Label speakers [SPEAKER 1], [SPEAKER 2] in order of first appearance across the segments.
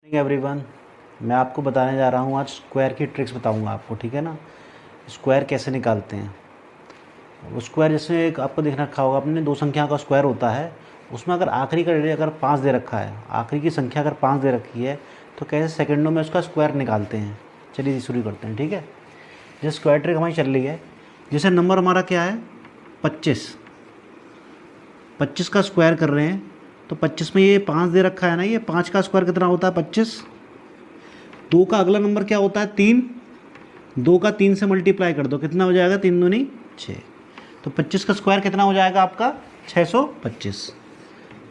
[SPEAKER 1] Everyone, मैं आपको बताने जा रहा हूँ आज स्क्वायर की ट्रिक्स बताऊँगा आपको, ठीक है ना। स्क्वायर कैसे निकालते हैं। वो स्क्वायर जैसे एक आपको दिख रखा होगा, अपने दो संख्या का स्क्वायर होता है। उसमें अगर आखिरी का डिजिट अगर 5 दे रखा है, आखिरी की संख्या अगर 5 दे रखी है, तो कैसे सेकंडों में उसका स्क्वायर निकालते हैं। चलिए शुरू करते हैं, ठीक है। जैसे स्क्वायर ट्रिक हमारी चल रही है, जैसे नंबर हमारा क्या है 25 का स्क्वायर कर रहे हैं। तो 25 में ये 5 दे रखा है ना, ये 5 का स्क्वायर कितना होता है 25। 2 का अगला नंबर क्या होता है 3। 2 का 3 से मल्टीप्लाई कर दो, कितना हो जाएगा 3 दूनी 6। तो 25 का स्क्वायर कितना हो जाएगा आपका 625।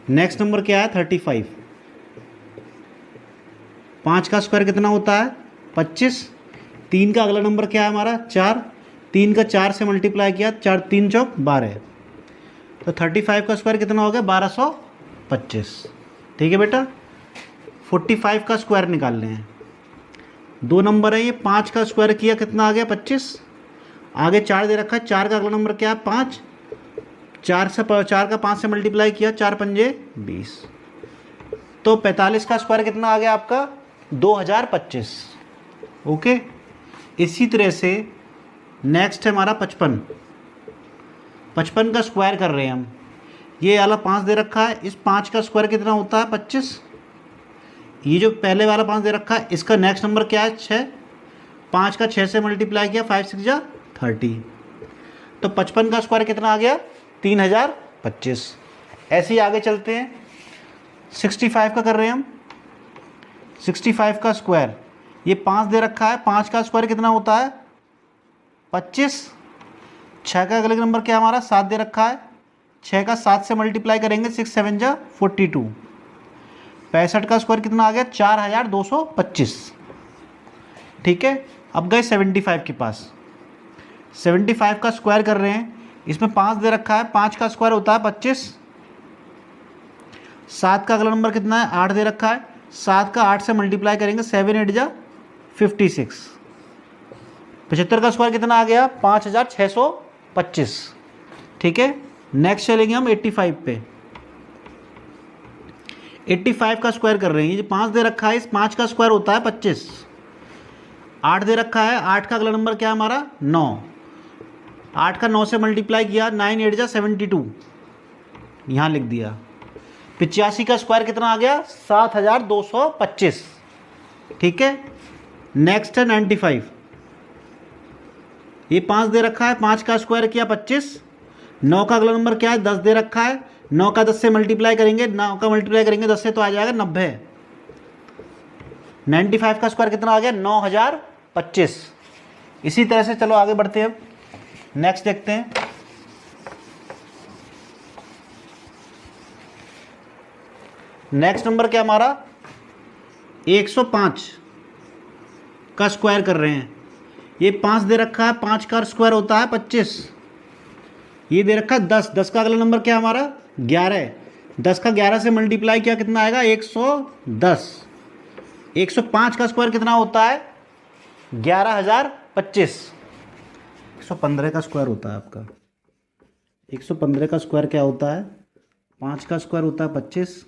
[SPEAKER 1] नेक्स्ट नंबर क्या है 35। 5 का स्क्वायर कितना होता है 25। 3 का अगला नंबर क्या है हमारा 4। 3 का 4 से मल्टीप्लाई किया, 4 3 चौक 12। तो 35 का स्क्वायर कितना हो गया 1225। ठीक है बेटा। 45 का स्क्वायर निकालने हैं। 2 नंबर है, ये 5 का स्क्वायर किया कितना आ गया 25। आगे 4 दे रखा है, 4 का अगला नंबर क्या है 5। 4 का 5 से मल्टीप्लाई किया, 4 पंजे 20। तो 45 का स्क्वायर कितना आ गया आपका 2025। ओके। इसी तरह से नेक्स्ट है हमारा 55 का स्क्वायर कर रहे हैं हम। ये वाला 5 दे रखा है, इस 5 का स्क्वायर कितना होता है 25। ये जो पहले वाला 5 दे रखा है, इसका नेक्स्ट नंबर क्या है 6। 5 का 6 से मल्टीप्लाई किया, 5 6 जा 30। तो 55 का स्क्वायर कितना आ गया 3025। ऐसे ही आगे चलते हैं। 65 का कर रहे हैं हम। 65 का स्क्वायर, ये 5 दे रखा है, 5 का स्क्वायर कितना होता है 25। 6 का अगले नंबर क्या हमारा 7 दे रखा है। 6 का 7 से मल्टीप्लाई करेंगे, 6 7 जा 42। 65 का स्क्वायर कितना आ गया 4225। ठीक है। अब गए 75 के पास। 75 का स्क्वायर कर रहे हैं। इसमें 5 दे रखा है, 5 का स्क्वायर होता है 25। 7 का अगला नंबर कितना है 8 दे रखा है। 7 का 8 से मल्टीप्लाई करेंगे, 7 8 जा 56। 75 का स्क्वायर कितना आ गया 5625। ठीक है। नेक्स्ट चलेंगे हम 85 पे। 85 का स्क्वायर कर रहे हैं। ये 5 दे रखा है, इस 5 का स्क्वायर होता है 25। 8 दे रखा है, 8 का अगला नंबर क्या है हमारा 9। 8 का 9 से मल्टीप्लाई किया, 9 8 जा 72, यहाँ लिख दिया। 85 का स्क्वायर कितना आ गया 7225। ठीक है। नेक्स्ट है 95। ये 5 दे रखा है, 5 का स्क्वायर किया 25। 9 का अगला नंबर क्या है 10 दे रखा है। 9 का 10 से मल्टीप्लाई करेंगे, 9 का मल्टीप्लाई करेंगे 10 से तो आ जाएगा 90। 95 का स्क्वायर कितना आ गया 9025। इसी तरह से चलो आगे बढ़ते हैं। नेक्स्ट देखते हैं। नेक्स्ट नंबर क्या हमारा 105 का स्क्वायर कर रहे हैं। ये 5 दे रखा है, 5 का स्क्वायर होता है 25। ये दे रखा है 10। 10 का अगला नंबर क्या हमारा 11। 10 का 11 से मल्टीप्लाई किया कितना आएगा 110। 105 का स्क्वायर कितना होता है 11025। 115 का स्क्वायर होता है आपका। 115 का स्क्वायर क्या होता है 5 का स्क्वायर होता है 25।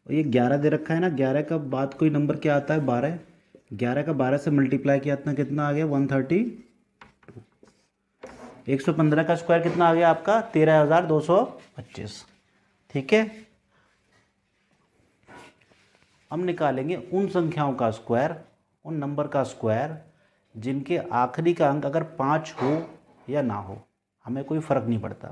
[SPEAKER 1] और ये 11 दे रखा है ना, 11 का बाद कोई नंबर क्या आता है 12। 11 का 12 से मल्टीप्लाई किया इतना कितना आ गया 130। 115 का स्क्वायर कितना आ गया आपका 13225। ठीक है। हम निकालेंगे उन संख्याओं का स्क्वायर, उन नंबर का स्क्वायर जिनके आखिरी का अंक अगर 5 हो या ना हो, हमें कोई फ़र्क नहीं पड़ता।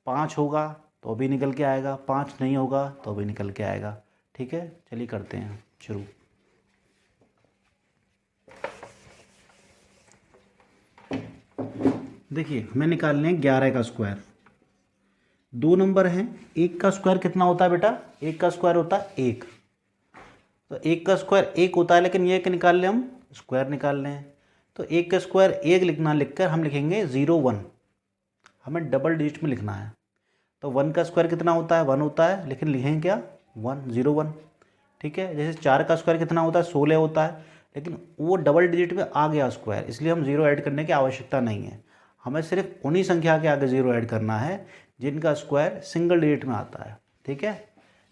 [SPEAKER 1] 5 होगा तो भी निकल के आएगा, 5 नहीं होगा तो भी निकल के आएगा। ठीक है। चलिए करते हैं शुरू। देखिए हमें निकालने हैं 11 का स्क्वायर। 2 नंबर हैं, 1 का स्क्वायर कितना होता है बेटा 1 का स्क्वायर होता है 1। तो 1 का स्क्वायर 1 होता है, लेकिन ये क्या निकाल लें हम स्क्वायर निकाल लें। तो 1 का स्क्वायर 1 लिखना, लिखकर हम लिखेंगे 0 1। हमें डबल डिजिट में लिखना है। तो 1 का स्क्वायर कितना होता है 1 होता है, लेकिन लिखेंगे क्या 1 0 1। ठीक है। जैसे 4 का स्क्वायर कितना होता है 16 होता है, लेकिन वो डबल डिजिट में आ गया स्क्वायर, इसलिए हम 0 ऐड करने की आवश्यकता नहीं है। हमें सिर्फ उन्हीं संख्या के आगे 0 ऐड करना है जिनका स्क्वायर सिंगल डिजिट में आता है। ठीक है।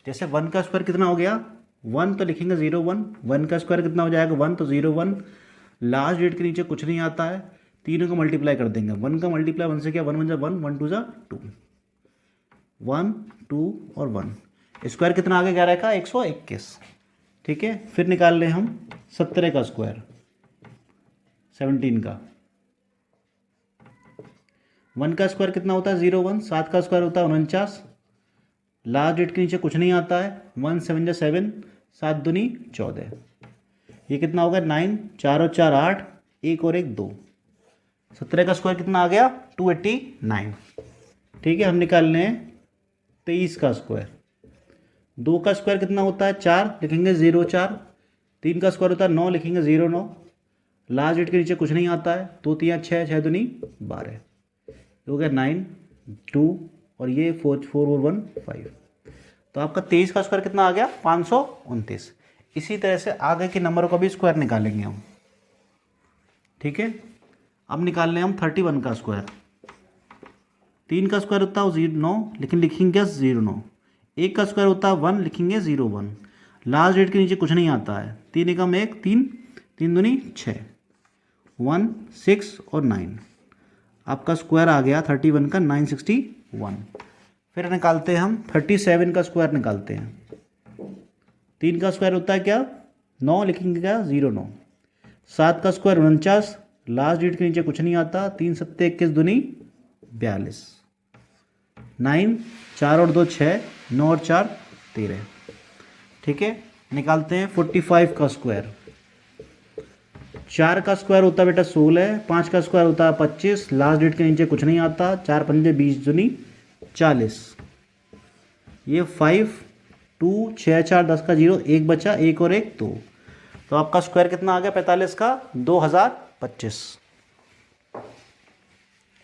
[SPEAKER 1] जैसे 1 का स्क्वायर कितना हो गया 1 तो लिखेंगे 0 1, 1 का स्क्वायर कितना हो जाएगा 1, तो 0 1, लास्ट डिजिट के नीचे कुछ नहीं आता है, तीनों को मल्टीप्लाई कर देंगे, 1 का मल्टीप्लाई 1 से क्या, 1 1 जा 1, 1 2 जा 2, 1 2 और 1, स्क्वायर कितना आ गया 11 का 121। ठीक है, फिर निकाल लें हम 17 का स्क्वायर, 17 का, 1 का स्क्वायर कितना होता है 0 1, 7 का स्क्वायर होता है 49, लास्ट डिजिट के नीचे कुछ नहीं आता है, 1 7 जा 7, 7 दूनी 14, ये कितना होगा 9, 4 और 4 8, 1 और 1 2, 17 का स्क्वायर कितना आ गया 289। ठीक है, हम निकाल लें 23 का स्क्वायर, 2 का स्क्वायर कितना होता है 4, लिखेंगे 0 4, 3 का स्क्वायर होता है 9, लिखेंगे 0 9, लास्ट डिजिट के नीचे कुछ नहीं आता है, 2 3 6, 6 दूनी 12, हो गया 9 2 और ये 4 4 और 1 5, तो आपका 23 का स्क्वायर कितना आ गया 529। इसी तरह से आगे के नंबरों का भी स्क्वायर निकालेंगे हम। ठीक है, अब निकाल लें हम 31 का स्क्वायर, 3 का स्क्वायर होता है 9, लेकिन लिखेंगे 0 9, 1 का स्क्वायर होता है 1, लिखेंगे 0 1, लास्ट डिजिट के नीचे कुछ नहीं आता है, 3 एकम 1 3, 3 दूनी 6, 1 6 और 9, आपका स्क्वायर आ गया 31 का 961। फिर निकालते हैं हम 37 का स्क्वायर निकालते हैं, 3 का स्क्वायर होता है क्या 9, लिखेंगे क्या 0 9, 7 का स्क्वायर 49, लास्ट डिजिट के नीचे कुछ नहीं आता, 3 7 21 दूनी 42, 9 4 और 2 6, 9 और 4 13। ठीक है, निकालते हैं 45 का स्क्वायर, 4 का स्क्वायर होता है बेटा 16, 5 का स्क्वायर होता है 25, लास्ट डिजिट के नीचे कुछ नहीं आता, 4 पंजे 20 दूनी 40, ये 5 2 6 4 10 का 0, 1 बचा, 1 और 1 2, तो आपका स्क्वायर कितना आ गया 45 का 2025।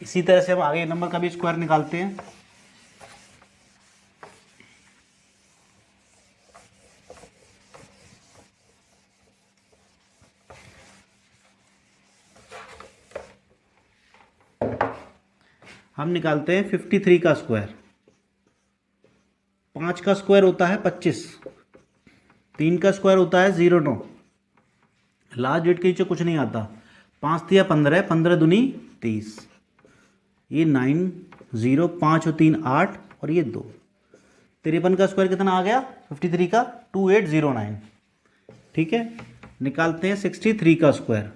[SPEAKER 1] इसी तरह से हम आगे नंबर का भी स्क्वायर निकालते हैं। हम निकालते हैं 53 का स्क्वायर, 5 का स्क्वायर होता है 25, 3 का स्क्वायर होता है 0 9, लास्ट डिजिट के नीचे कुछ नहीं आता, 5 3 15, 15 दूनी 30, ये 9 0 5 और 3 8 और ये 2, 53 का स्क्वायर कितना आ गया 53 का 2809। ठीक है, निकालते हैं 63 का स्क्वायर,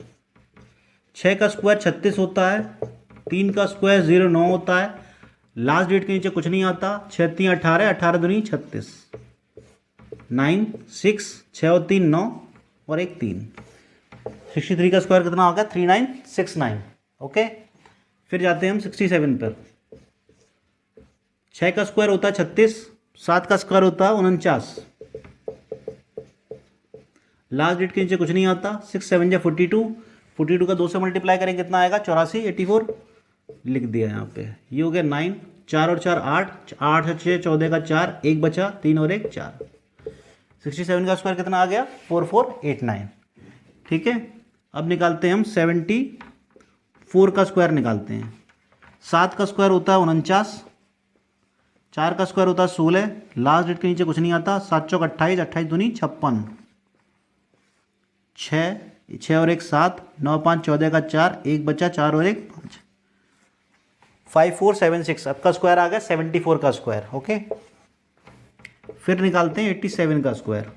[SPEAKER 1] 6 का स्क्वायर 36 होता है, 3 का स्क्वायर 0 9 होता है, लास्ट डिजिट के नीचे कुछ नहीं आता, 6 3 18, 18 दूनी 36, 9 6 6 और 3 9 और 1 3, 63 का स्क्वायर कितना होगा 3969। ओके, फिर जाते हैं हम 67 पर, 6 का स्क्वायर होता है 36, 7 का स्क्वायर होता है 49, लास्ट डिजिट के नीचे कुछ नहीं आता, 6 7 जा 42, 42 का 2 से मल्टीप्लाई करेंगे कितना आएगा 84 84, लिख दिया यहाँ पे, ये हो गया 9 4 और 4 8, 8 और 6 14 का 4, 1 बचा, 3 और 1 4, 67 का स्क्वायर कितना आ गया 4489। ठीक है, अब निकालते हैं हम 74 का स्क्वायर निकालते हैं, 7 का स्क्वायर होता है 49, 4 का स्क्वायर होता है 16, लास्ट डिजिट के नीचे कुछ नहीं आता, 7 चौक 28, 28 दूनी 56, 6 और 1 7, 9 5 14 का 4, 1 बचा, 4 और 1 5, 5476, आपका स्क्वायर आ गया 74 का स्क्वायर। ओके, फिर निकालते हैं 87 का स्क्वायर,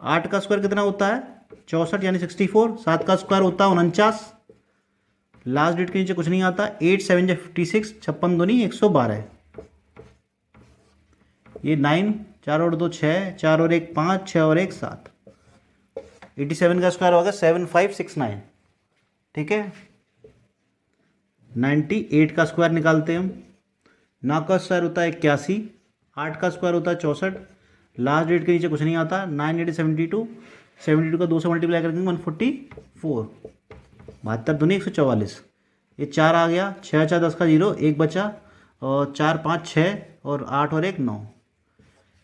[SPEAKER 1] 8 का स्क्वायर कितना होता है 64 यानी 64, 7 का स्क्वायर होता है 49, लास्ट डिजिट के नीचे कुछ नहीं आता, 8 7 जा 56, 56 दूनी 112, ये 9 4 और 2 6, 4 और 1 5, 6 और 1 7, 87 का स्क्वायर होगा 7569। ठीक है, 98 का स्क्वायर निकालते हैं हम, 9 का स्क्वायर होता है 81, 8 का स्क्वायर होता है 64, लास्ट डिजिट के नीचे कुछ नहीं आता, 9 8 72, 72 का 2 से मल्टीप्लाई करेंगे 144, 72 दूनी 144, ये 4 आ गया, 6 4 10 का 0, 1 बचा, और 4 5 6 और 8 और 1 9,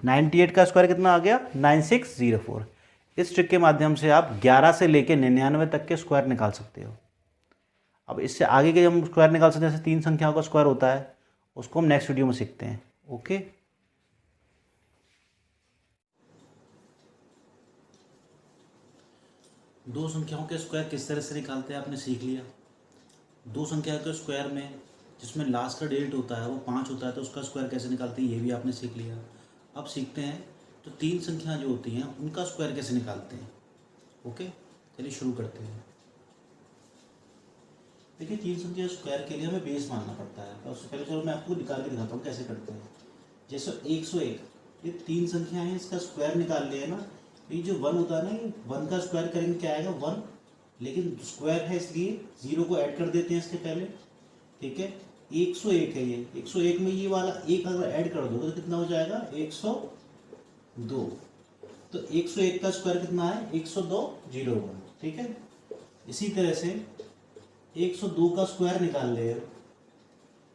[SPEAKER 1] 98 का स्क्वायर कितना आ गया 9604। इस ट्रिक के माध्यम से आप 11 से लेकर 99 तक के स्क्वायर निकाल सकते हो। अब इससे आगे के हम स्क्वायर निकाल सकते हैं, जैसे 3 संख्याओं का स्क्वायर होता है, उसको हम नेक्स्ट वीडियो में सीखते हैं। ओके। दो संख्याओं के स्क्वायर किस तरह से निकालते हैं आपने सीख लिया। दो संख्या के स्क्वायर में जिसमें लास्ट का डिजिट होता है वो 5 होता है तो उसका स्क्वायर कैसे निकालते हैं ये भी आपने सीख लिया। अब सीखते हैं तो तीन संख्या जो होती हैं उनका स्क्वायर कैसे निकालते हैं। ओके, चलिए शुरू करते हैं। देखिए, तीन संख्या स्क्वायर के लिए हमें बेस मानना पड़ता है। और उससे पहले चलो मैं आपको निकाल के दिखाता हूँ कैसे करते हैं। जैसे 101, ये तीन संख्या है, इसका स्क्वायर निकाल लिया है ना, ये जो 1 होता है ना, ये 1 का स्क्वायर करेंगे क्या आएगा 1, लेकिन स्क्वायर है इसलिए 0 को ऐड कर देते हैं इसके पहले। ठीक है, 101 है ये, 101 में ये वाला एक अगर ऐड कर दोगे तो कितना हो जाएगा 102। तो 101 का स्क्वायर कितना है 102, 01। ठीक है, इसी तरह से 102 का स्क्वायर निकाल ले।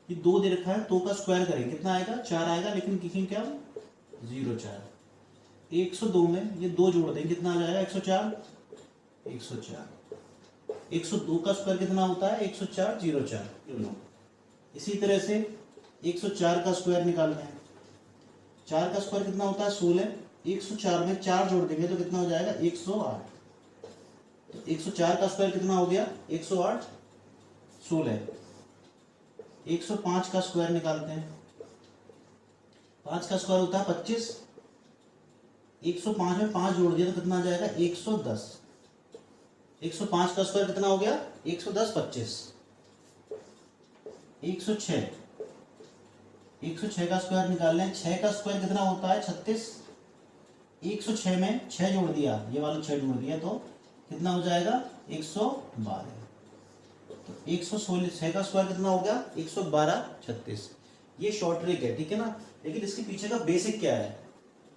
[SPEAKER 1] ये 2 दे रखा है, 2 का स्क्वायर करेंगे कितना आएगा 4 आएगा, लेकिन लिखेंगे क्या 04। 102 में ये 2 जोड़ देंगे कितना आ जाएगा 104, 104। 102 का स्क्वायर कितना होता है 104, 04। इसी तरह से 104 का स्क्वायर निकालना है। 4 का स्क्वायर कितना होता है 16। 104 में 4 जोड़ देंगे तो कितना हो जाएगा 108। तो 104 का स्क्वायर कितना हो गया 108, 16। 105 का स्क्वायर निकालते हैं। 5 का स्क्वायर होता है 25। 105 में 5 जोड़ दिया तो कितना आ जाएगा 110। 105 का स्क्वायर कितना हो गया 110, 25। 106, 106 का स्क्वायर निकाल लें। 6 का स्क्वायर कितना होता है 36। 106 में 6 जोड़ दिया, ये वाला 6 जोड़ दिया तो कितना हो जाएगा 112। तो 116 का स्क्वायर कितना हो गया 112, 36। ये शॉर्ट ट्रिक है, ठीक है ना, लेकिन इसके पीछे का बेसिक क्या है,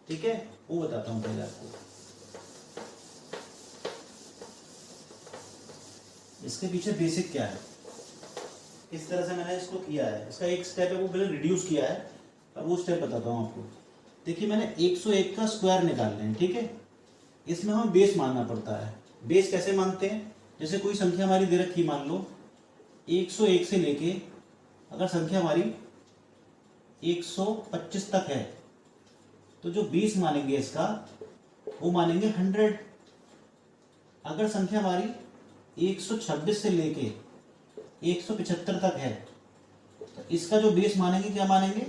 [SPEAKER 1] ठीक है, वो बताता हूँ पहले आपको। इसके पीछे बेसिक क्या है, इस तरह से मैंने इसको किया है। इसका एक स्टेप है वो मैंने रिड्यूस किया है, अब वो स्टेप बताता हूँ आपको। देखिए, मैंने 101 का स्क्वायर निकालना है, ठीक है। इसमें हमें बेस मानना पड़ता है। बेस कैसे मानते हैं, जैसे कोई संख्या हमारी दे रखी, मान लो 101 से लेके अगर संख्या हमारी 125 तक है तो जो बेस मानेंगे इसका वो मानेंगे 100। अगर संख्या हमारी 126 से लेके 175 तक है तो इसका जो बेस मानेंगे क्या मानेंगे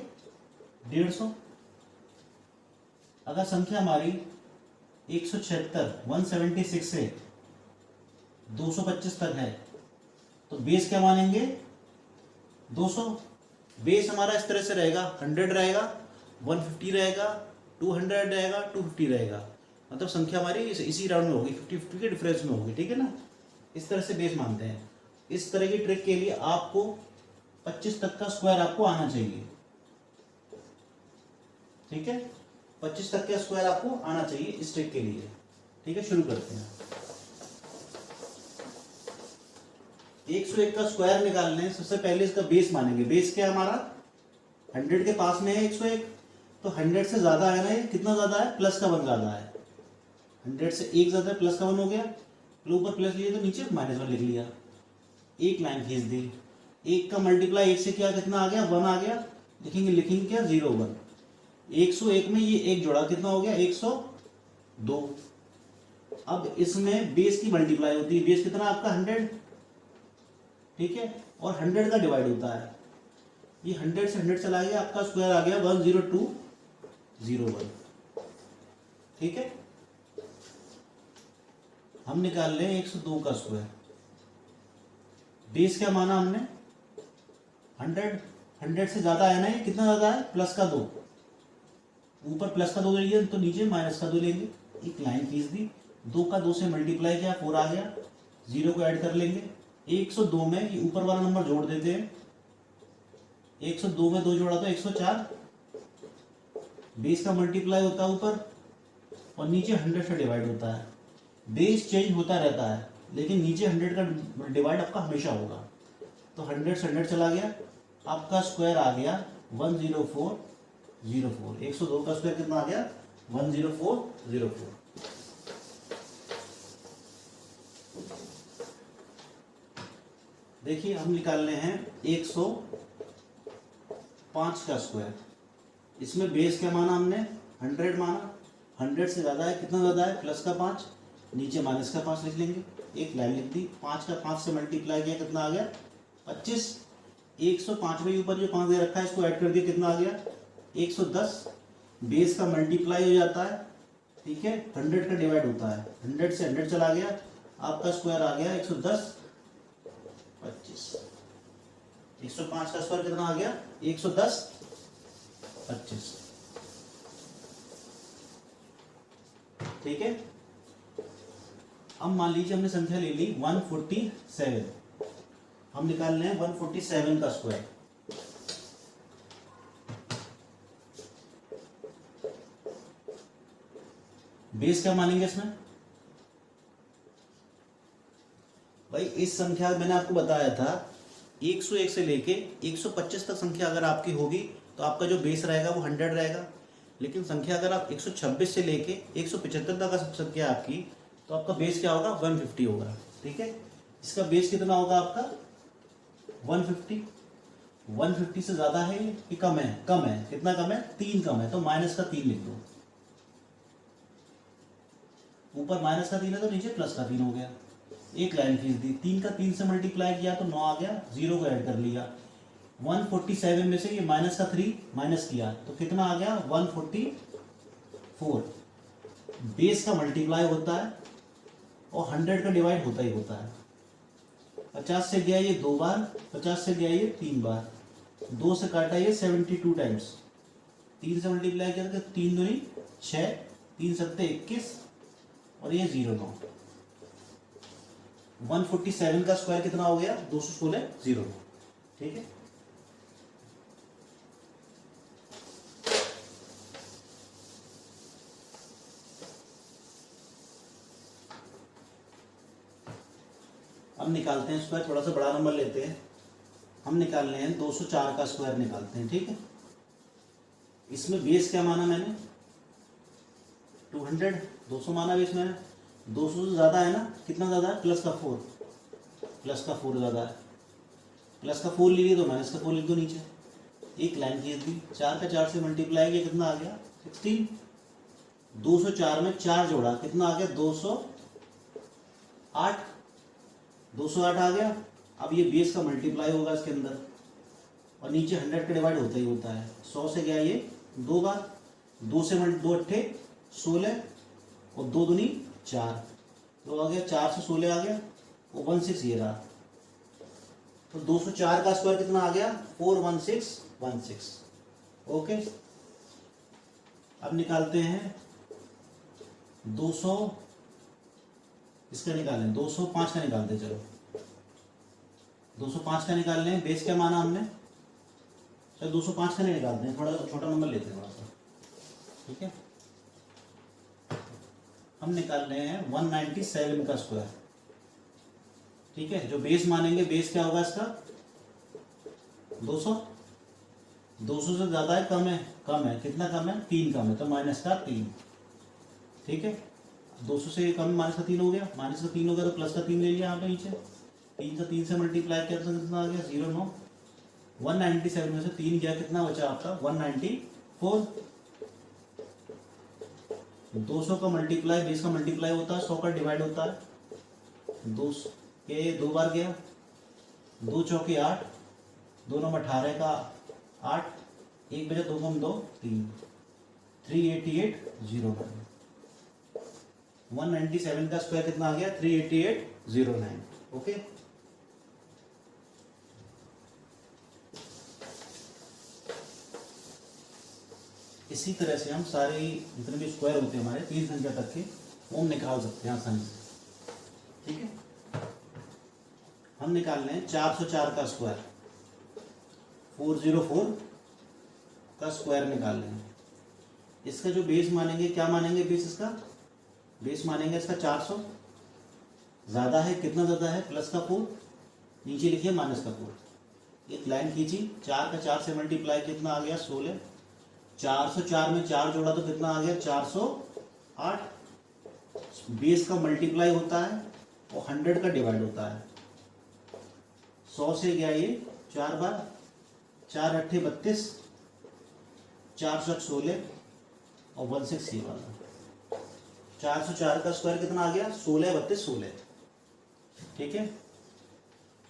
[SPEAKER 1] 150। अगर संख्या हमारी 176 से 225 तक है तो बेस क्या मानेंगे 200। बेस हमारा इस तरह से रहेगा, 100 रहेगा, 150 रहेगा, 200 रहेगा, 250 रहेगा। मतलब संख्या हमारी इसी राउंड में होगी, 50-50 के डिफरेंस में होगी, ठीक है ना। इस तरह से बेस मानते हैं। इस तरह की ट्रिक के लिए आपको 25 तक का स्क्वायर आपको आना चाहिए, ठीक है। 25 तक का स्क्वायर आपको आना चाहिए इस ट्रिक के लिए, ठीक है। शुरू करते हैं। 101 का स्क्वायर निकालने हैं, सबसे पहले इसका बेस मानेंगे। बेस क्या है हमारा 100 के पास में है 101, तो 100 से ज्यादा है ना, ये कितना ज्यादा है प्लस का 1 ज्यादा है। 100 से 1 ज्यादा है, प्लस का 1 हो गया। ऊपर प्लस लिए तो नीचे -1 लिख लिया, एक लाइन खींच दी। 1 का मल्टीप्लाई 1 से किया कितना आ गया 1 आ गया, लिखेंगे क्या 01। 101 में ये 1 जोड़ा कितना हो गया 102। अब इसमें बेस की मल्टीप्लाई होती है, बेस कितना आपका 100, ठीक है, और 100 का डिवाइड होता है। ये 100 से 100 चला गया, आपका स्क्वायर आ गया 10201, ठीक है। हम निकाल लें 102 का स्क्वायर। बेस क्या माना हमने 100 से ज्यादा है ना, ये कितना ज्यादा है प्लस का 2। ऊपर प्लस का 2 लेंगे तो नीचे माइनस का 2 लेंगे, एक लाइन खींच दी। 2 का 2 से मल्टीप्लाई किया 4 आ गया, 0 को ऐड कर लेंगे। 102 में ये ऊपर वाला नंबर जोड़ देते हैं। 102 में 2 जोड़ा तो 104। बेस का मल्टीप्लाई होता है ऊपर और नीचे 100 से डिवाइड होता है। बेस चेंज होता रहता है लेकिन नीचे 100 का डिवाइड आपका हमेशा होगा। तो 100 से 100 चला गया, आपका स्क्वायर आ गया 10404। 102 का स्क्वायर कितना आ गया 10404। देखिए, हम निकालने हैं 105 का स्क्वायर। इसमें बेस क्या माना हमने 100 माना, 100 से ज्यादा है, कितना ज्यादा है प्लस का 5, नीचे माइनस का 5 लिख लेंगे, एक लाइन लिख दी, 5 का 5 से मल्टीप्लाई किया कितना आ गया 25। 105 में ऊपर जो 5 दे रखा है इसको ऐड कर दिया कितना आ गया 110। बेस का मल्टीप्लाई हो जाता है, ठीक है, 100 का डिवाइड होता है, 100 से 100 चला गया, आपका स्क्वायर आ गया 110 25। 105 का स्क्वायर कितना आ गया 110 25, ठीक है। अब मान लीजिए हमने संख्या ले ली 147, हम निकाल रहे हैं 147 का स्क्वायर। बेस क्या मानेंगे इसमें भाई, इस संख्या मैंने आपको बताया था 101 से लेके 125 तक संख्या अगर आपकी होगी तो आपका जो बेस रहेगा वो 100 रहेगा। लेकिन संख्या अगर आप 126 से लेके 175 तक संख्या आपकी, तो आपका बेस क्या होगा 150 होगा, ठीक है। इसका बेस कितना होगा आपका 150। 150 से ज़्यादा है कि कम है? कम है। कितना कम है? 3 कम है, तो माइनस का 3 लिख दो। ऊपर माइनस का 3 है तो नीचे प्लस का 3 हो गया, एक लाइन खींच दी। 3 का 3 से मल्टीप्लाई किया तो 9 आ गया, 0 को ऐड कर लिया। 147 में से ये माइनस का 3 माइनस किया तो कितना आ गया 144। बेस का मल्टीप्लाई होता है और 100 का डिवाइड होता ही होता है। 50 से गया ये 2 बार, 50 से गया ये 3 बार, 2 से काटा ये 72 टाइम्स। 3 से मल्टीप्लाई किया तो 3 दूनी 6, 3 सत्ते 21 और ये 09। 147 का स्क्वायर कितना हो गया 216 09, ठीक है। हम निकालते हैं स्क्वायर, थोड़ा सा बड़ा नंबर लेते हैं। हम निकाल रहे हैं 204 का स्क्वायर निकालते हैं, ठीक है। इसमें बेस क्या माना मैंने 200, 200 माना बेस मैंने। 200 से ज़्यादा है ना, कितना ज़्यादा है प्लस का 4, प्लस का 4 ज़्यादा है। प्लस का 4 लीजिए तो माइनस का 4 लिख दो नीचे, एक लाइन खींच दी। 4 का 4 से मल्टीप्लाई किया कितना आ गया 16। 204 में 4 जोड़ा कितना आ गया 208, 208 आ गया। अब ये बेस का मल्टीप्लाई होगा इसके अंदर और नीचे 100 का डिवाइड होता ही होता है। 100 से गया ये 2 बार, 2 से 2 अट्ठे 16 और 2 दूनी 4, तो आ गया 4 से 16 आ गया वो 16 ये रहा। तो 204 का स्क्वायर कितना आ गया 41616, ओके। अब निकालते हैं 200, इसका निकालें 205 का निकालते हैं। चलो 205 का निकाल लें। बेस क्या माना हमने, चलो 205 का नहीं निकालते हैं, थोड़ा छोटा नंबर लेते हैं थोड़ा सा, ठीक है। हम निकाल रहे हैं 197 का स्क्वायर, ठीक है। जो बेस मानेंगे, बेस क्या होगा इसका 200। 200 से ज़्यादा है कम है? कम है। कितना कम है 3 कम है, तो माइनस का 3, ठीक है। 200 से कम माइनस का 3 हो गया, माइनस का 3 हो गया तो प्लस का 3 ले लिया यहाँ पे नीचे। 3 का 3 से मल्टीप्लाई किया तो कितना आ गया 09। 197 में से 3 गया, कितना बचा आपका 194। 200 का मल्टीप्लाई बेस का मल्टीप्लाई होता है, 100 का डिवाइड होता है। 200 के 2 बार गया, 2 चौके 8, 2 नंबर 18 का 8, 1 बचा 2 कम 2 3, 388 09। 197 का स्क्वायर कितना आ गया 38809, ओके। इसी तरह से हम सारे जितने भी स्क्वायर होते हैं हमारे 3 संख्या तक के, वो हम निकाल सकते हैं आसानी से, ठीक है। हम निकाल रहे हैं 404 का स्क्वायर, 404 का स्क्वायर निकाल रहे हैं। इसका जो बेस मानेंगे, क्या मानेंगे बेस, इसका बेस मानेंगे इसका 400। ज़्यादा है, कितना ज़्यादा है प्लस का 4, नीचे लिखिए माइनस का 4। एक लाइन खींची, 4 का 4 से मल्टीप्लाई कितना आ गया 16। 404 में 4 जोड़ा तो कितना आ गया 408। बेस का मल्टीप्लाई होता है और 100 का डिवाइड होता है। 100 से गया ये 4 बार, 4 अट्ठे 32, 4 16 और 16 ये वाला। 404 का स्क्वायर कितना आ गया? 16 32 16। ठीक है,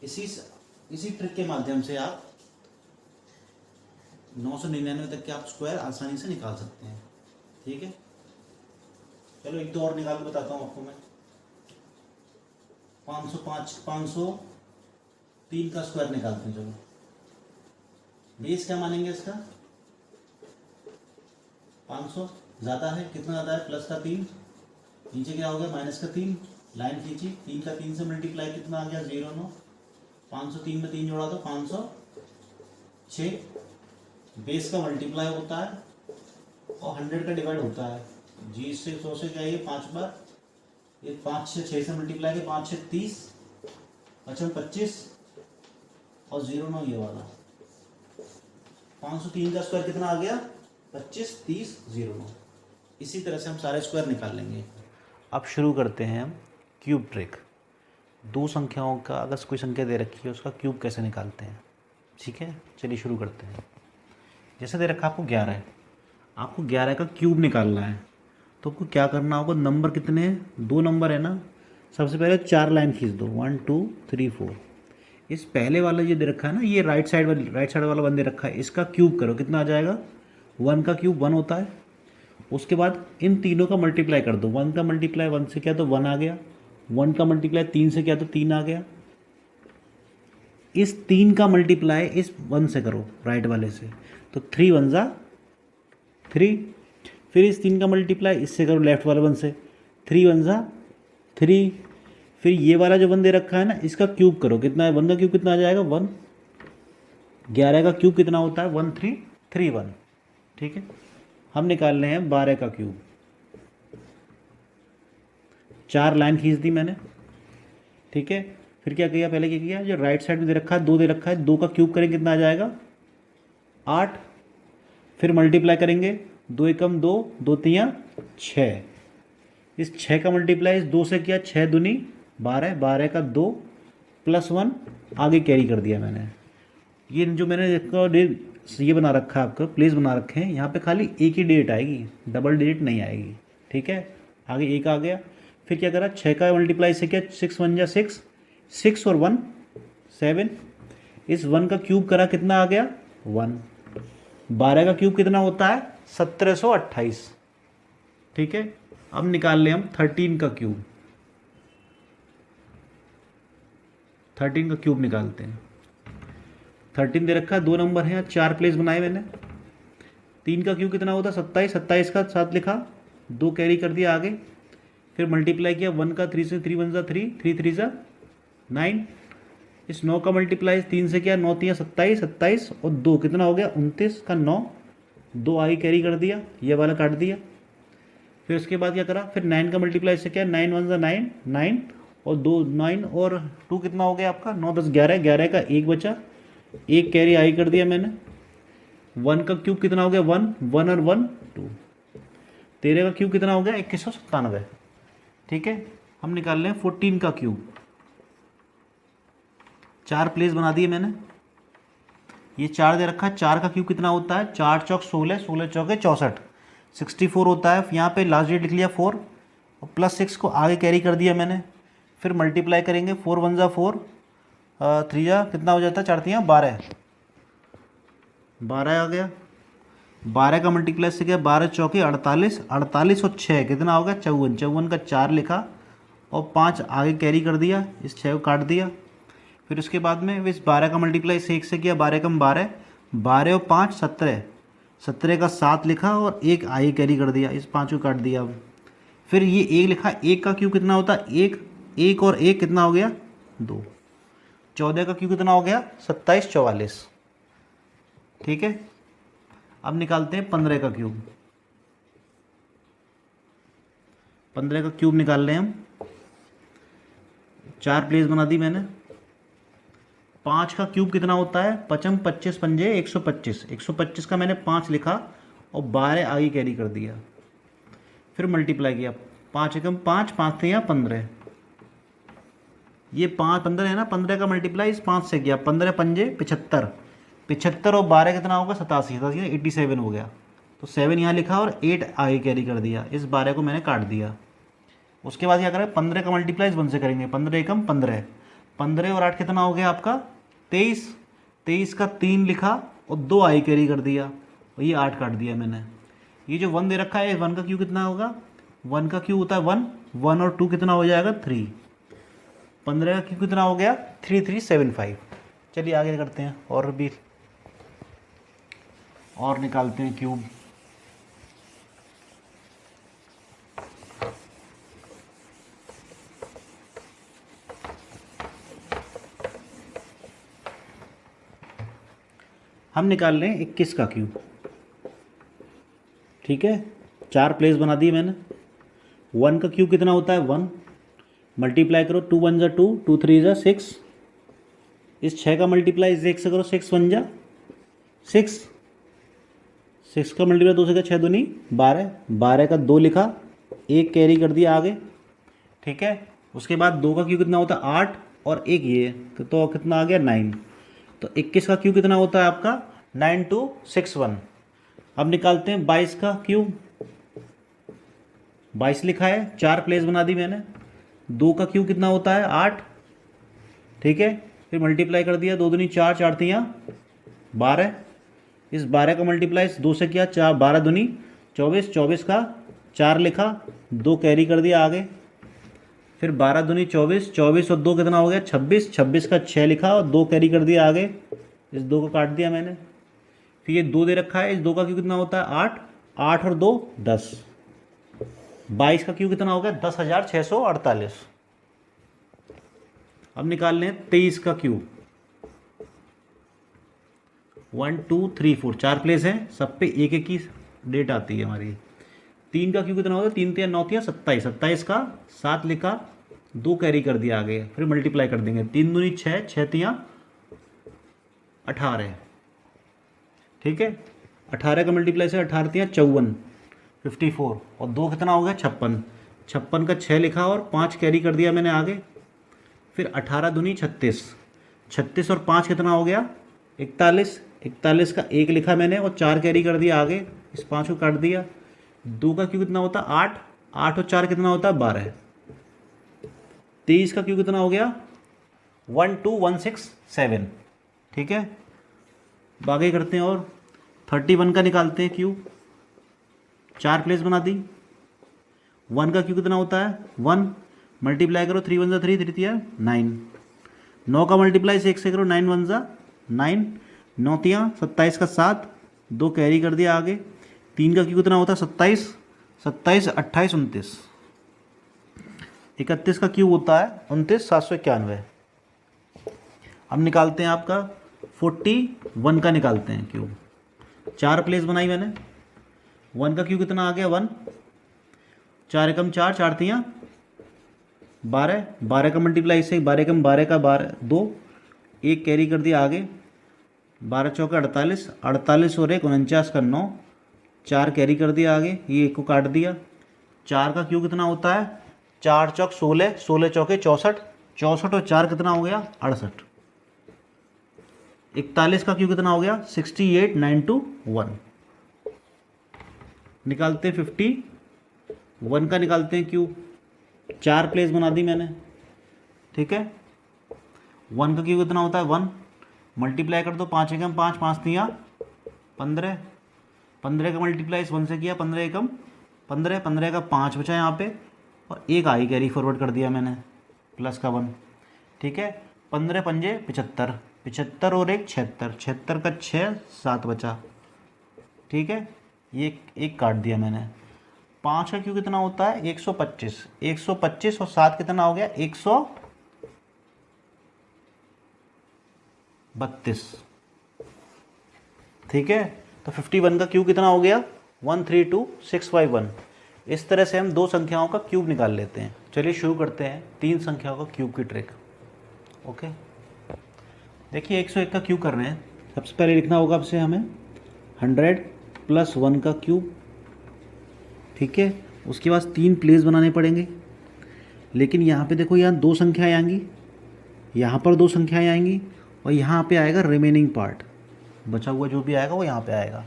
[SPEAKER 1] इसी ट्रिक के माध्यम से आप 999 तक के आप स्क्वायर आसानी से निकाल सकते हैं। ठीक है, चलो एक दो और निकाल के बताता हूँ आपको मैं। 503 का स्क्वायर निकालते हैं। चलो, बेस क्या मानेंगे इसका? 500 ज़्यादा है, कितना ज़्यादा है? प्लस का 3, नीचे क्या हो गया? माइनस का 3, लाइन खींची, 3 का 3 से मल्टीप्लाई कितना आ गया? 0 9। 503 में 3 जोड़ा तो 506। बेस का मल्टीप्लाई होता है और 100 का डिवाइड होता है। जी से 100 से क्या है? 5 बार, ये 5 से 6 से मल्टीप्लाई के 5 से 30, 25 और 0 9 ये वाला। 503 का स्क्वायर कितना आ गया? 25 30 0 9। इसी तरह से हम सारे स्क्वायर निकाल लेंगे। अब शुरू करते हैं हम क्यूब ट्रिक। दो संख्याओं का अगर कोई संख्या दे रखी है उसका क्यूब कैसे निकालते हैं। ठीक है, चलिए शुरू करते हैं। जैसे दे रखा आपको 11 है, आपको 11 का क्यूब निकालना है तो आपको क्या करना होगा? नंबर कितने हैं? 2 नंबर है ना। सबसे पहले 4 लाइन खींच दो, 1 2 3 4। इस पहले वाला ये दे रखा है ना, ये राइट साइड वाला वन दे रखा है, इसका क्यूब करो, कितना आ जाएगा? 1 का क्यूब 1 होता है। उसके बाद इन तीनों का मल्टीप्लाई कर दो। 1 का मल्टीप्लाई 1 से किया तो 1 आ गया, 1 का मल्टीप्लाई 3 से किया तो 3 आ गया। इस 3 का मल्टीप्लाई इस 1 से करो, राइट वाले से, तो 3 1 जा 3। फिर इस 3 का मल्टीप्लाई इससे करो, लेफ्ट वाले 1 से, 3 1 जा 3। फिर ये वाला जो 1 दे रखा है ना, इसका क्यूब करो, कितना है? 1 का क्यूब कितना आ जाएगा? 1। 11 का क्यूब कितना होता है? 1 3 3 1। ठीक है, हम निकाल रहे हैं 12 का क्यूब। 4 लाइन खींच दी मैंने। ठीक है, फिर क्या किया? पहले क्या किया? जो राइट साइड में दे रखा है 2 दे रखा है, 2 का क्यूब करेंगे कितना आ जाएगा? 8। फिर मल्टीप्लाई करेंगे, 2 एकम 2, 2 3 6। इस 6 का मल्टीप्लाई इस 2 से किया, 6 दूनी 12, 12 का 2 प्लस 1 आगे कैरी कर दिया मैंने। ये जो मैंने ये बना रखा है, आपका प्लेस बना रखे हैं, यहाँ पे खाली एक ही डेट आएगी, डबल डेट नहीं आएगी। ठीक है, आगे एक आ गया। फिर क्या करा? 6 का मल्टीप्लाई से किया, 6 1 जा 6, 6 और 1 7। इस 1 का क्यूब करा, कितना आ गया? 1। 12 का क्यूब कितना होता है? 1728। ठीक है, अब निकाल लें हम 13 का क्यूब। 13 का क्यूब निकालते हैं। 13 दे रखा है, 2 नंबर हैं, 4 प्लेस बनाए मैंने। 3 का क्यूब कितना होता है? 27। 27 का 7 लिखा, 2 कैरी कर दिया आगे। फिर मल्टीप्लाई किया 1 का 3 से, 3 1 जा 3, 3 3 जा 9। इस 9 का मल्टीप्लाई 3 से किया, 9 3 27, 27 और 2 कितना हो गया? 29 का 9, 2 आगे कैरी कर दिया, ये वाला काट दिया। फिर उसके बाद क्या करा? फिर 9 का मल्टीप्लाई से किया, 9 1 जा 9, 9 और 2 9 और 2 कितना हो गया आपका? 9 10 11, 11 का 1 बचा, 1 कैरी आई कर दिया मैंने। 1 का क्यूब कितना हो गया? 1 1 और 1 2। 13 का क्यूब कितना हो गया? 2197। ठीक है, हम निकाल लें 14 का क्यूब। 4 प्लेस बना दिए मैंने। ये 4 दे रखा है, 4 का क्यूब कितना होता है? 4 चौक 16, 16 चौके 64, 64 होता है। यहाँ पे लास्ट डेट लिख लिया 4 और प्लस 6 को आगे कैरी कर दिया मैंने। फिर मल्टीप्लाई करेंगे, 4 1 जा 4, 3 जा कितना हो जाता है? 4 3 12, 12 आ गया। 12 का मल्टीप्लाई से क्या? 12 चौके 48, 48 और 6 कितना हो गया? 54, 54 का 4 लिखा और 5 आगे कैरी कर दिया, इस 6 को काट दिया। फिर उसके बाद में इस 12 का मल्टीप्लाई से 1 से किया, 12 कम 12, 12 और 5 17, 17 का 7 लिखा और 1 आगे कैरी कर दिया, इस 5 को काट दिया। अब फिर ये 1 लिखा, 1 का क्यूब कितना होता है? 1, 1 और 1 कितना हो गया? 2। 14 का क्यूब कितना हो गया? 27 44। ठीक है, अब निकालते हैं 15 का क्यूब। 15 का क्यूब निकाल लें हम। 4 प्लेस बना दी मैंने। 5 का क्यूब कितना होता है? 5 25 पंजे 125, 125 का मैंने 5 लिखा और 12 आगे कैरी कर दिया। फिर मल्टीप्लाई किया, 5 एकम 5, 5 थे 15, ये 5 15 है ना, 15 का मल्टीप्लाई इस 5 से किया, 15 पंजे 75, 75 और 12 कितना होगा? 87, 87 87 हो गया। तो 7 यहाँ लिखा और 8 आगे कैरी कर दिया, इस 12 को मैंने काट दिया। उसके बाद क्या करें, 15 का मल्टीप्लाई 1 से करेंगे, 15 एकम 15, 15 और 8 कितना हो गया आपका 23, 23 का 3 लिखा और 2 आई कैरी कर दिया और ये 8 काट दिया मैंने। ये जो 1 दे रखा है 1 का क्यू कितना होगा, 1 का क्यू होता है 1, 1 और 2 कितना हो जाएगा 3, 15 का क्यू कितना हो गया 3375। चलिए आगे करते हैं और भी और निकालते हैं क्यूब। हम निकाल लें 21 का क्यूब। ठीक है, 4 प्लेस बना दिए मैंने। 1 का क्यूब कितना होता है 1, मल्टीप्लाई करो 2 1 जा 2, 2 3 जा 6, इस 6 का मल्टीप्लाई इस 1 से करो 6 1 जा 6, 6 का मल्टीप्लाई 2 से का 6 दूनी 12, 12 का 2 लिखा, 1 कैरी कर दिया आगे। ठीक है, उसके बाद 2 का क्यू कितना होता है 8 और 1 ये तो कितना आ गया 9। तो 21 का क्यू कितना होता है आपका 9261। अब निकालते हैं 22 का क्यू। 22 लिखा है, 4 प्लेस बना दी मैंने। 2 का क्यू कितना होता है 8। ठीक है, फिर मल्टीप्लाई कर दिया, 2 दूनी 4, 4 तियाँ 12, इस 12 का मल्टीप्लाई 2 से किया 4, 12 दूनी 24, 24 का 4 लिखा, 2 कैरी कर दिया आगे, फिर 12 दूनी 24, 24 और 2 कितना हो गया 26, 26 का 6 लिखा और 2 कैरी कर दिया आगे, इस 2 को काट दिया मैंने। फिर ये 2 दे रखा है, इस 2 का क्यू कितना होता है 8, 8 और 2 10, 22 का क्यू कितना हो गया 10,648। अब निकाल लें 23 का क्यू। 1 2 3 4 4 प्लेस हैं, सब पे एक एक की डेट आती है हमारी। 3 का क्यू कितना होगा 3 3 9 3 27, 27 का 7 लिखा, 2 कैरी कर दिया आगे, फिर मल्टीप्लाई कर देंगे, 3 दूनी 6, 6 तियाँ 18। ठीक है, 18 का मल्टीप्लाई से 18 तियाँ 54, 54 और 2 कितना हो गया 56, 56 का 6 लिखा और 5 कैरी कर दिया मैंने आगे, फिर 18 दूनी 36, 36 और 5 कितना हो गया 41, 41 का 1 लिखा मैंने और 4 कैरी कर दिया आगे, इस 5 को काट दिया। 2 का क्यू कितना होता है 8, 8 और 4 कितना होता है 12। 23 का क्यू कितना हो गया 12167। ठीक है, आगे करते हैं और 31 का निकालते हैं क्यू। 4 प्लेस बना दी। 1 का क्यू कितना होता है 1, मल्टीप्लाई करो 3 1 जा 3, 3 तिया 9, 9 का मल्टीप्लाई 6 से करो 9 1 जा 9, 9 तियाँ 27 का 7, 2 कैरी कर दिया आगे। 3 का क्यू कितना होता है 27, 27 28 29, 31 का क्यू होता है 29,791। अब निकालते हैं आपका 41 का निकालते हैं क्यू। 4 प्लेस बनाई मैंने। 1 का क्यू कितना आ गया 1, 4 एकम 4, 4 तियाँ 12, 12 का मल्टीप्लाई से 12 एकम 12 का 12 2, 1 कैरी कर दिया आगे, 12 चौका 48, 48 और 1 49 का 9, 4 कैरी कर दिया आगे, ये 1 को काट दिया। 4 का क्यू कितना होता है 4 चौक 16, 16 चौके 64, 64 और 4 कितना हो गया 68। 41 का क्यू कितना हो गया 68921। निकालते हैं 51 का निकालते हैं क्यू। 4 प्लेस बना दी मैंने। ठीक है, 1 का क्यू कितना होता है 1, मल्टीप्लाई कर दो 5 एकम 5, 5 तियाँ 15, 15 का मल्टीप्लाई इस 1 से किया, 15 एकम 15, 15 का 5 बचा यहाँ पे और 1 आई कैरी फॉरवर्ड कर दिया मैंने प्लस का 1। ठीक है, 15 पंजे 75, 75 और 1 76, 76 का 6 7 बचा। ठीक है, ये 1 काट दिया मैंने। 5 का क्यू कितना होता है 125, 125 और 7 कितना हो गया 132। ठीक है, तो 51 का क्यूब कितना हो गया 132651। इस तरह से हम 2 संख्याओं का क्यूब निकाल लेते हैं। चलिए शुरू करते हैं 3 संख्याओं का क्यूब की ट्रिक। ओके, देखिए 101 का क्यूब कर रहे हैं। सबसे पहले लिखना होगा आपसे हमें 100 + 1 का क्यूब। ठीक है, उसके बाद 3 प्लेस बनाने पड़ेंगे। लेकिन यहाँ पे देखो, यहाँ 2 संख्याएँ आएंगी, यहाँ पर 2 संख्याएँ आएंगी और यहाँ पे आएगा रिमेनिंग पार्ट, बचा हुआ जो भी आएगा वो यहाँ पे आएगा।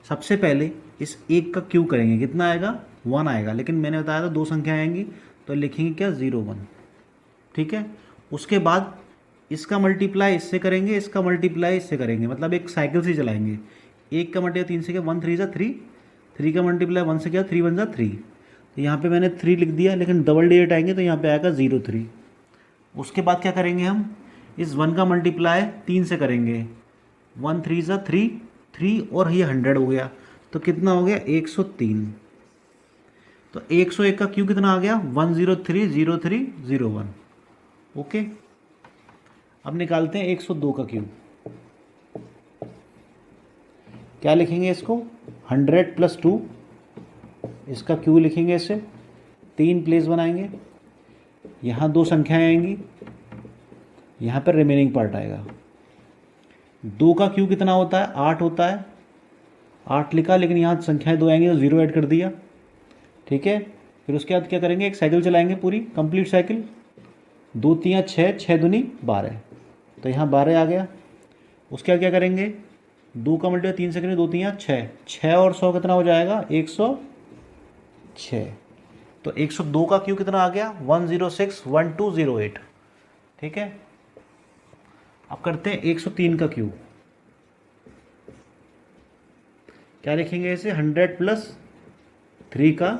[SPEAKER 1] सबसे पहले इस 1 का क्यूब करेंगे, कितना आएगा 1 आएगा। लेकिन मैंने बताया था 2 संख्याएँ आएंगी तो लिखेंगे क्या 0 1। ठीक है, उसके बाद इसका मल्टीप्लाई इससे करेंगे, इसका मल्टीप्लाई इससे करेंगे, मतलब एक साइकिल से चलाएंगे। एक का मल्टीप्लाई 3 से क्या, 1 3 ज़ा 3, 3 का मल्टीप्लाई 1 से क्या, 3 1 ज़ा 3। तो यहाँ पे मैंने 3 लिख दिया, लेकिन डबल डिजिट आएंगे तो यहाँ पे आएगा 0 3। उसके बाद क्या करेंगे हम, इस 1 का मल्टीप्लाई 3 से करेंगे, 1 3 ज़ा 3, 3 और ये 100 हो गया, तो कितना हो गया 103। तो 101 का क्यू कितना आ गया 1030301। ओके, अब निकालते हैं 102 का क्यू। क्या लिखेंगे इसको, 100 + 2, इसका क्यू लिखेंगे इसे, 3 प्लेस बनाएंगे, यहाँ 2 संख्याएं आएंगी, यहाँ पर रिमेनिंग पार्ट आएगा। 2 का क्यू कितना होता है, 8 होता है, 8 लिखा, लेकिन यहाँ संख्याएं 2 आएंगी तो 0 ऐड कर दिया। ठीक है, फिर उसके बाद क्या करेंगे, एक साइकिल चलाएंगे, पूरी कंप्लीट साइकिल, 2 3 6, 6 दूनी 12, तो यहाँ 12 आ गया। उसके बाद क्या करेंगे, 2 का मल्टीप्लाई 3 से करेंगे, 2 3 6, 6 और 100 कितना हो जाएगा 106। तो 102 का क्यू कितना आ गया 1061208। ठीक है, अब करते हैं 103 का क्यू। क्या लिखेंगे इसे, 100 + 3 का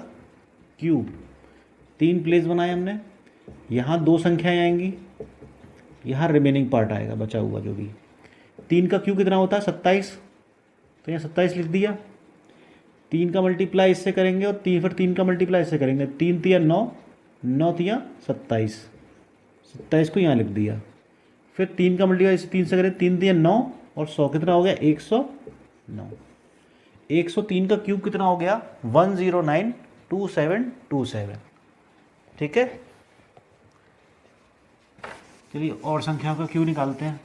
[SPEAKER 1] क्यूब, 3 प्लेस बनाए हमने, यहाँ 2 संख्याएं आएंगी, यहाँ रिमेनिंग पार्ट आएगा बचा हुआ जो भी। 3 का क्यू कितना होता है 27, तो यहाँ 27 लिख दिया। 3 का मल्टीप्लाई इससे करेंगे और फिर 3 का मल्टीप्लाई इससे करेंगे, 3 3 9, 9 3 27, 27 को यहाँ लिख दिया। फिर 3 का मल्टीप्लाई इससे 3 से करें, 3 3 9 और 100 कितना हो गया 109। 103 का क्यूब कितना हो गया 1092727। ठीक है, चलिए और संख्याओं का क्यूब निकालते हैं।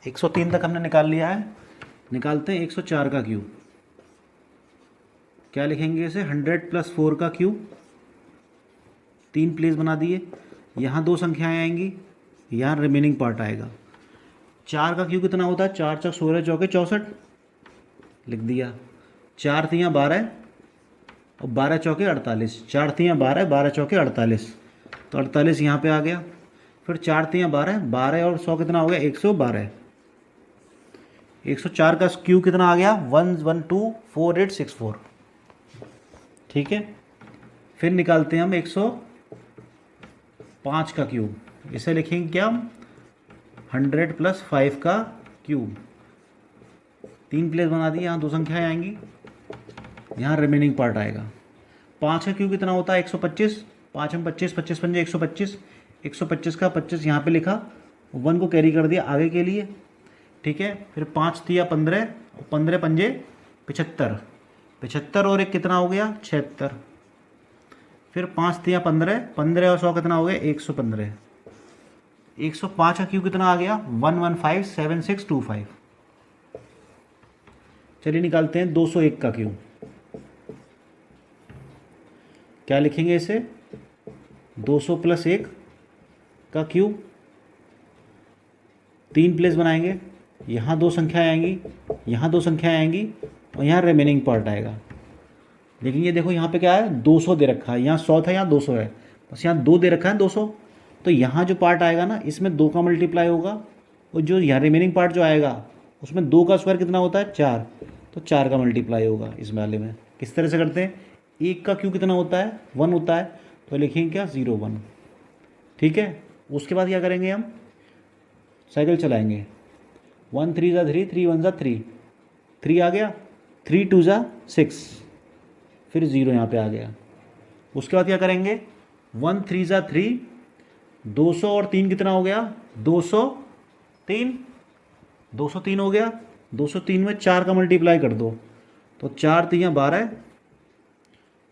[SPEAKER 1] एक 103 तक हमने निकाल लिया है, निकालते हैं 104 का क्यूब। क्या लिखेंगे इसे, 100 + 4 का क्यूब, 3 प्लेस बना दिए, यहाँ 2 संख्याएं आएंगी, यहाँ रिमेनिंग पार्ट आएगा। 4 का क्यू कितना होता है, 4 4 16 चौके 64 लिख दिया। 4 3 12 और 12 चौके 48, 4 3 12, 12 चौके 48, तो 48 यहाँ पे आ गया। फिर 4 3 12, 12 और 100 कितना हो गया 112। 104 का क्यू कितना आ गया 1124864। ठीक है, फिर निकालते हैं हम 105 का क्यूब। इसे लिखेंगे क्या, 100 + 5 का क्यूब, 3 प्लेस बना दिए, यहाँ 2 संख्याएं आएंगी, यहाँ रिमेनिंग पार्ट आएगा। 5 का क्यूब कितना होता है 125, 5 में 25, 25 पंजे 125, 125 का 25 यहाँ पे लिखा, 1 को कैरी कर दिया आगे के लिए। ठीक है, फिर 5 तिया 15, 15 पंजे 75, 75 और 1 कितना हो गया 76। फिर 5 तिया 15, 15 और 100 कितना हो गया 115। 105 का क्यू कितना आ गया 1157625। चलिए निकालते हैं 201 का क्यू। क्या लिखेंगे इसे, 200 + 1 का क्यूब, 3 प्लेस बनाएंगे, यहाँ 2 संख्याएं आएंगी, यहाँ 2 संख्याएं आएंगी और यहाँ रिमेनिंग पार्ट आएगा। लेकिन ये देखो यहाँ पे क्या है 200 दे रखा है, यहाँ 100 था यहाँ 200 है, बस यहाँ 2 दे रखा है 200, तो यहाँ जो पार्ट आएगा ना इसमें 2 का मल्टीप्लाई होगा, और जो यहाँ रिमेनिंग पार्ट जो आएगा उसमें 2 का स्क्वायर कितना होता है 4, तो 4 का मल्टीप्लाई होगा इस वाले में। किस तरह से करते हैं, 1 का क्यू कितना होता है 1 होता है, तो लिखेंगे क्या 0 1। ठीक है, उसके बाद क्या करेंगे हम, साइकिल चलाएंगे, 1 3 ज़ा 3, 3 1 ज़ा 3, 3 आ गया, 3 2 ज़ा 6, फिर 0 यहाँ पे आ गया। उसके बाद क्या करेंगे, 1 3 ज़ा 3, 200 और 3 कितना हो गया 203, 203 हो गया। 203 में 4 का मल्टीप्लाई कर दो, तो 4 3 12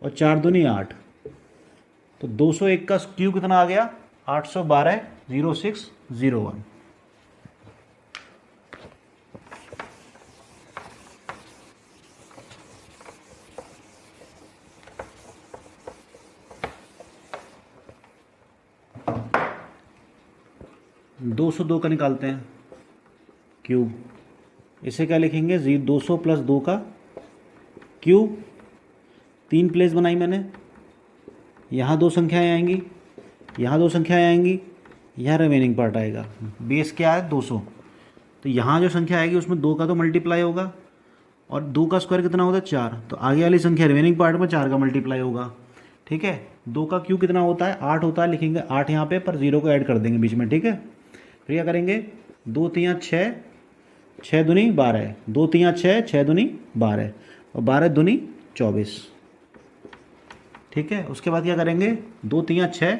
[SPEAKER 1] और 4 दूनी 8, तो 201 का क्यू कितना आ गया 812 0601। दो 202 का निकालते हैं क्यूब। इसे क्या लिखेंगे 200 प्लस 2 का क्यूब, 3 प्लेस बनाई मैंने, यहाँ 2 संख्याएँ आएंगी, यहाँ 2 संख्याएँ आएंगी, यहाँ रिमेनिंग पार्ट आएगा। बेस क्या है 200, तो यहाँ जो संख्या आएगी उसमें 2 का तो मल्टीप्लाई होगा और 2 का स्क्वायर कितना होता है 4, तो आगे वाली संख्या रिमेनिंग पार्ट में 4 का मल्टीप्लाई होगा। ठीक है, 2 का क्यूब कितना होता है 8 होता है, लिखेंगे 8 यहाँ पे, पर 0 को ऐड कर देंगे बीच में। ठीक है, फिर क्या करेंगे 2 3 6, 6 दूनी 12, 2 3 6, 6 दूनी 12 और 12 दूनी 24। ठीक है, उसके बाद क्या करेंगे 2 3 6,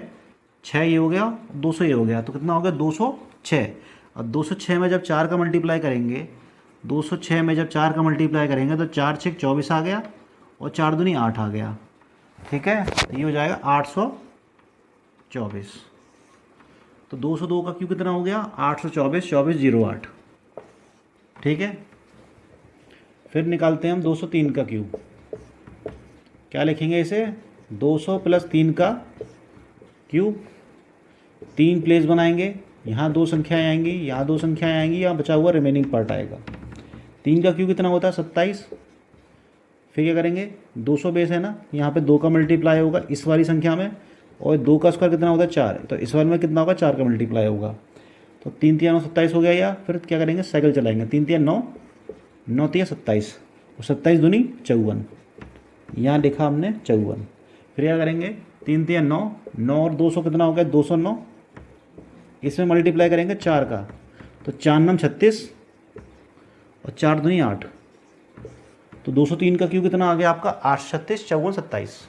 [SPEAKER 1] 6 ये हो गया, 200 ये हो गया, तो कितना हो गया 206। और 206 में जब 4 का मल्टीप्लाई करेंगे, 206 में जब 4 का मल्टीप्लाई करेंगे तो 4 6 24 आ गया और 4 दूनी 8 आ गया। ठीक है, तो ये हो जाएगा 824। तो 202 का क्यूब कितना हो गया 824, 24 08। ठीक है, फिर निकालते हैं हम 203 का क्यूब। क्या लिखेंगे इसे 200 प्लस 3 का क्यूब, 3 प्लेस बनाएंगे, यहाँ 2 संख्याएँ आएंगी, यहाँ 2 संख्याएँ आएंगी, यहाँ बचा हुआ रिमेनिंग पार्ट आएगा। 3 का क्यूब कितना होता है 27। फिर क्या करेंगे 200 बेस है ना, यहाँ पे 2 का मल्टीप्लाई होगा इस वाली संख्या में, और 2 का स्क्वायर कितना होता है 4, तो इस वाले में कितना होगा 4 का मल्टीप्लाई होगा, तो 3 3 9 27 हो गया। या फिर क्या करेंगे साइकिल चलाएंगे, 3 3 9, 9 3 27 और 27 दूनी 54, यहाँ लिखा हमने 54। फिर क्या करेंगे 3 3 9, 9 और 200 कितना हो गया 209, इसमें मल्टीप्लाई करेंगे 4 का, तो 4 9 36 और 4 दूनी 8, तो 203 का क्यूब कितना आ गया आपका 8 36 54 27।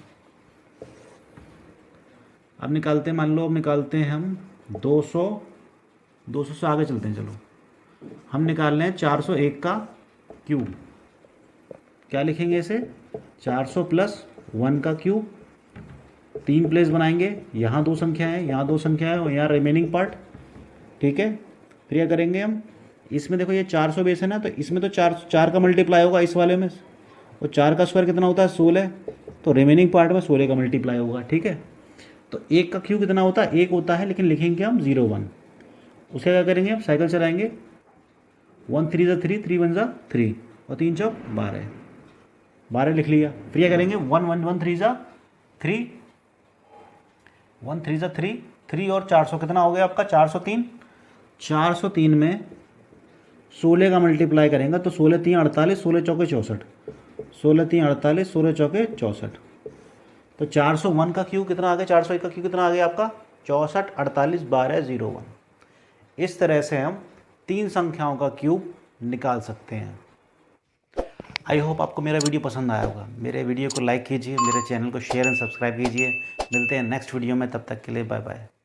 [SPEAKER 1] अब निकालते हैं, मान लो अब निकालते हैं हम 200 से आगे चलते हैं। चलो हम निकाल रहे हैं 401 का क्यूब। क्या लिखेंगे इसे 400 प्लस 1 का क्यूब, 3 प्लेस बनाएंगे, यहाँ 2 संख्या है, यहाँ 2 संख्या है और यहाँ रिमेनिंग पार्ट। ठीक है, फिर क्या करेंगे हम, इसमें देखो ये 400 बेस है ना, तो इसमें तो 4 का मल्टीप्लाई होगा इस वाले में, और 4 का स्क्वायर कितना होता है 16, तो रिमेनिंग पार्ट में 16 का मल्टीप्लाई होगा। ठीक है, तो 1 का क्यूब कितना होता है 1 होता है, लेकिन लिखेंगे हम 01। उसका क्या करेंगे हम साइकिल चलाएंगे, 1 3 × 3, 3 1 3 और 3 4 12, 12 लिख लिया। फिर क्या करेंगे 1 1 1 3 3, 1 3 3, 3 और 400 कितना हो गया आपका 403। 403 में 16 का मल्टीप्लाई करेंगे तो 16 3 48, 16 चौके 64, 16 3 48, 16 चौके 64, तो 401 का क्यूब कितना आ गया, 401 का क्यूब कितना आ गया आपका 64 48 12 01। इस तरह से हम 3 संख्याओं का क्यूब निकाल सकते हैं। आई होप आपको मेरा वीडियो पसंद आया होगा। मेरे वीडियो को लाइक कीजिए, मेरे चैनल को शेयर एंड सब्सक्राइब कीजिए। मिलते हैं नेक्स्ट वीडियो में, तब तक के लिए बाय बाय।